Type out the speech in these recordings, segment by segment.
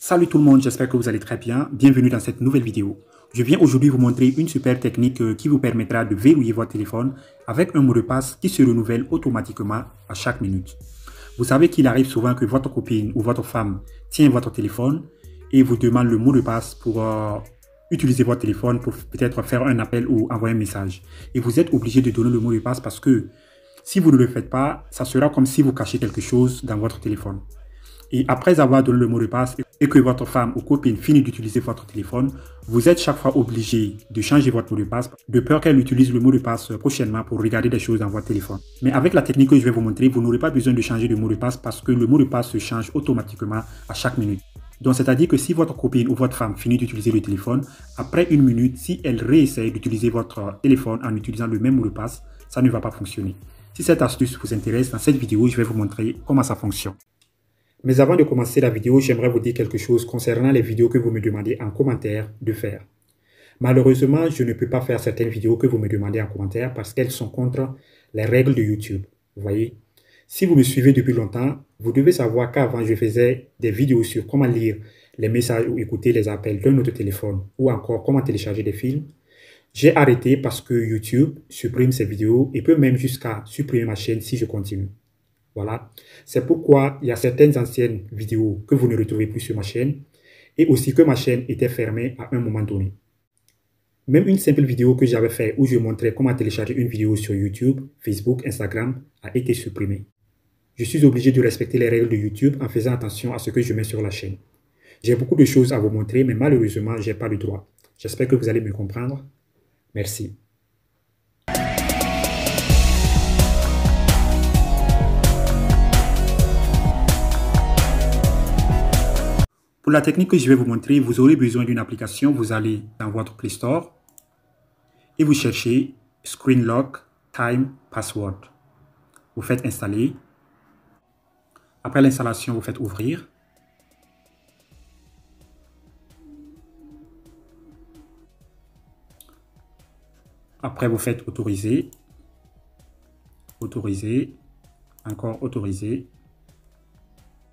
Salut tout le monde, j'espère que vous allez très bien. Bienvenue dans cette nouvelle vidéo. Je viens aujourd'hui vous montrer une super technique qui vous permettra de verrouiller votre téléphone avec un mot de passe qui se renouvelle automatiquement à chaque minute. Vous savez qu'il arrive souvent que votre copine ou votre femme tient votre téléphone et vous demande le mot de passe pour utiliser votre téléphone pour peut-être faire un appel ou envoyer un message. Et vous êtes obligé de donner le mot de passe parce que si vous ne le faites pas, ça sera comme si vous cachez quelque chose dans votre téléphone. Et après avoir donné le mot de passe et que votre femme ou copine finit d'utiliser votre téléphone, vous êtes chaque fois obligé de changer votre mot de passe de peur qu'elle utilise le mot de passe prochainement pour regarder des choses dans votre téléphone. Mais avec la technique que je vais vous montrer, vous n'aurez pas besoin de changer de mot de passe parce que le mot de passe se change automatiquement à chaque minute. Donc, c'est-à-dire que si votre copine ou votre femme finit d'utiliser le téléphone, après une minute, si elle réessaye d'utiliser votre téléphone en utilisant le même mot de passe, ça ne va pas fonctionner. Si cette astuce vous intéresse, dans cette vidéo, je vais vous montrer comment ça fonctionne. Mais avant de commencer la vidéo, j'aimerais vous dire quelque chose concernant les vidéos que vous me demandez en commentaire de faire. Malheureusement, je ne peux pas faire certaines vidéos que vous me demandez en commentaire parce qu'elles sont contre les règles de YouTube. Vous voyez? Si vous me suivez depuis longtemps, vous devez savoir qu'avant, je faisais des vidéos sur comment lire les messages ou écouter les appels d'un autre téléphone ou encore comment télécharger des films. J'ai arrêté parce que YouTube supprime ces vidéos et peut même jusqu'à supprimer ma chaîne si je continue. Voilà, c'est pourquoi il y a certaines anciennes vidéos que vous ne retrouvez plus sur ma chaîne et aussi que ma chaîne était fermée à un moment donné. Même une simple vidéo que j'avais faite où je montrais comment télécharger une vidéo sur YouTube, Facebook, Instagram a été supprimée. Je suis obligé de respecter les règles de YouTube en faisant attention à ce que je mets sur la chaîne. J'ai beaucoup de choses à vous montrer, mais malheureusement, je n'ai pas le droit. J'espère que vous allez me comprendre. Merci. Pour la technique que je vais vous montrer, vous aurez besoin d'une application. Vous allez dans votre Play Store et vous cherchez Screen Lock Time Password. Vous faites installer. Après l'installation, vous faites ouvrir. Après, vous faites autoriser. Autoriser. Encore autoriser.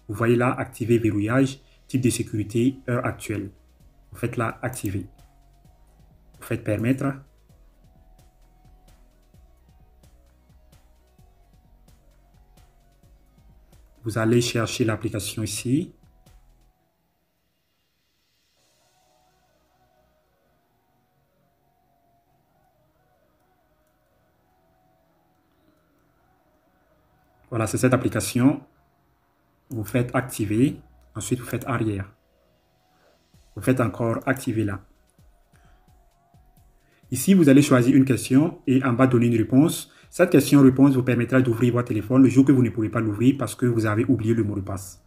Vous voyez là, activer verrouillage. Type de sécurité, heure actuelle. Vous faites là, activer. Vous faites permettre. Vous allez chercher l'application ici. Voilà, c'est cette application. Vous faites activer. Ensuite, vous faites arrière. Vous faites encore activer là. Ici, vous allez choisir une question et en bas donner une réponse. Cette question-réponse vous permettra d'ouvrir votre téléphone le jour que vous ne pouvez pas l'ouvrir parce que vous avez oublié le mot de passe.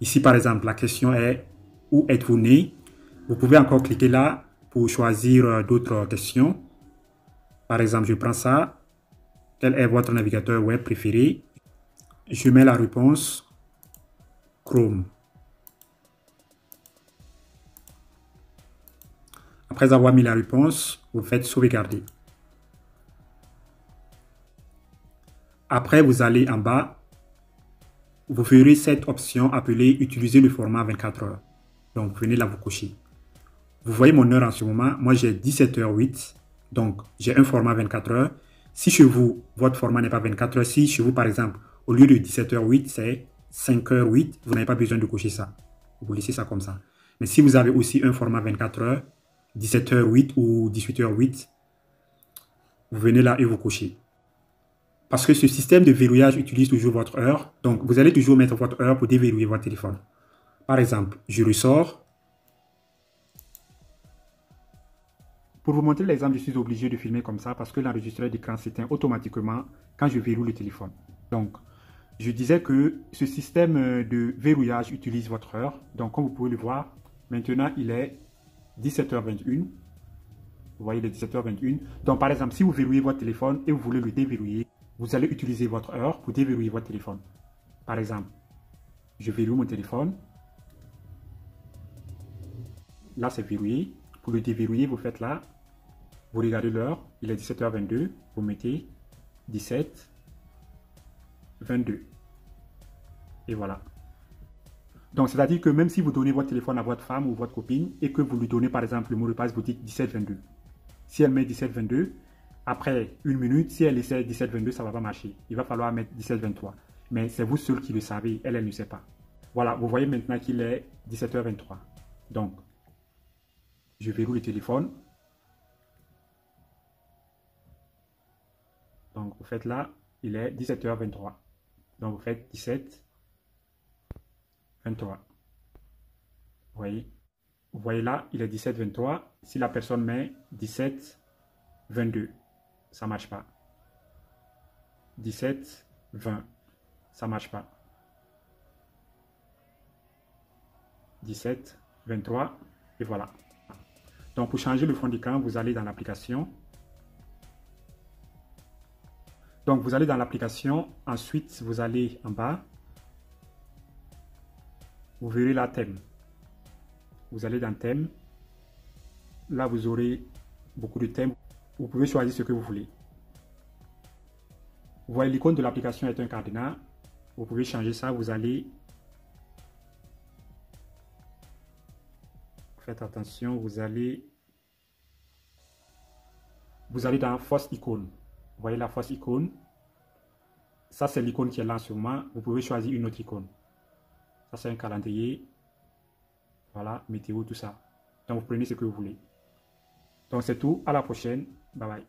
Ici, par exemple, la question est « Où êtes-vous né ?» Vous pouvez encore cliquer là pour choisir d'autres questions. Par exemple, je prends ça. Quel est votre navigateur web préféré? Je mets la réponse Chrome. Après avoir mis la réponse, vous faites sauvegarder. Après, vous allez en bas. Vous verrez cette option appelée « Utiliser le format 24 heures ». Donc, venez là vous cocher. Vous voyez mon heure en ce moment. Moi, j'ai 17h08. Donc, j'ai un format 24 heures. Si chez vous, votre format n'est pas 24 heures, si chez vous, par exemple, au lieu de 17h08, c'est 5h08, vous n'avez pas besoin de cocher ça. Vous laissez ça comme ça. Mais si vous avez aussi un format 24 heures, 17h08 ou 18h08, vous venez là et vous cochez. Parce que ce système de verrouillage utilise toujours votre heure. Donc, vous allez toujours mettre votre heure pour déverrouiller votre téléphone. Par exemple, je ressors. Pour vous montrer l'exemple, je suis obligé de filmer comme ça parce que l'enregistreur d'écran s'éteint automatiquement quand je verrouille le téléphone. Donc, je disais que ce système de verrouillage utilise votre heure. Donc, comme vous pouvez le voir, maintenant, il est 17h21. Vous voyez, il est 17h21. Donc, par exemple, si vous verrouillez votre téléphone et vous voulez le déverrouiller, vous allez utiliser votre heure pour déverrouiller votre téléphone. Par exemple, je verrouille mon téléphone. Là, c'est verrouillé. Pour le déverrouiller, vous faites là. Vous regardez l'heure. Il est 17h22. Vous mettez 17, 22. Et voilà. Donc, c'est-à-dire que même si vous donnez votre téléphone à votre femme ou votre copine et que vous lui donnez par exemple le mot de passe boutique 1722, si elle met 1722, après une minute, si elle essaie 1722, ça ne va pas marcher. Il va falloir mettre 1723. Mais c'est vous seul qui le savez, elle ne sait pas. Voilà, vous voyez maintenant qu'il est 17h23. Donc, je verrouille le téléphone. Donc, vous faites là, il est 17h23. Donc, vous faites 17, 23. Vous voyez là, il est 17, 23. Si la personne met 17, 22, ça ne marche pas. 17, 20, ça ne marche pas. 17, 23, et voilà. Donc, pour changer le fond d'écran, vous allez dans l'application. Donc, vous allez dans l'application. Ensuite, vous allez en bas. Vous verrez là thème. Vous allez dans thème. Là, vous aurez beaucoup de thèmes. Vous pouvez choisir ce que vous voulez. Vous voyez, l'icône de l'application est un cadenas. Vous pouvez changer ça. Vous allez... Faites attention, vous allez dans Force icône. Vous voyez la Force icône. Ça, c'est l'icône qui est là en ce moment. Vous pouvez choisir une autre icône. Ça, c'est un calendrier. Voilà, météo, tout ça. Donc, vous prenez ce que vous voulez. Donc, c'est tout. À la prochaine. Bye bye.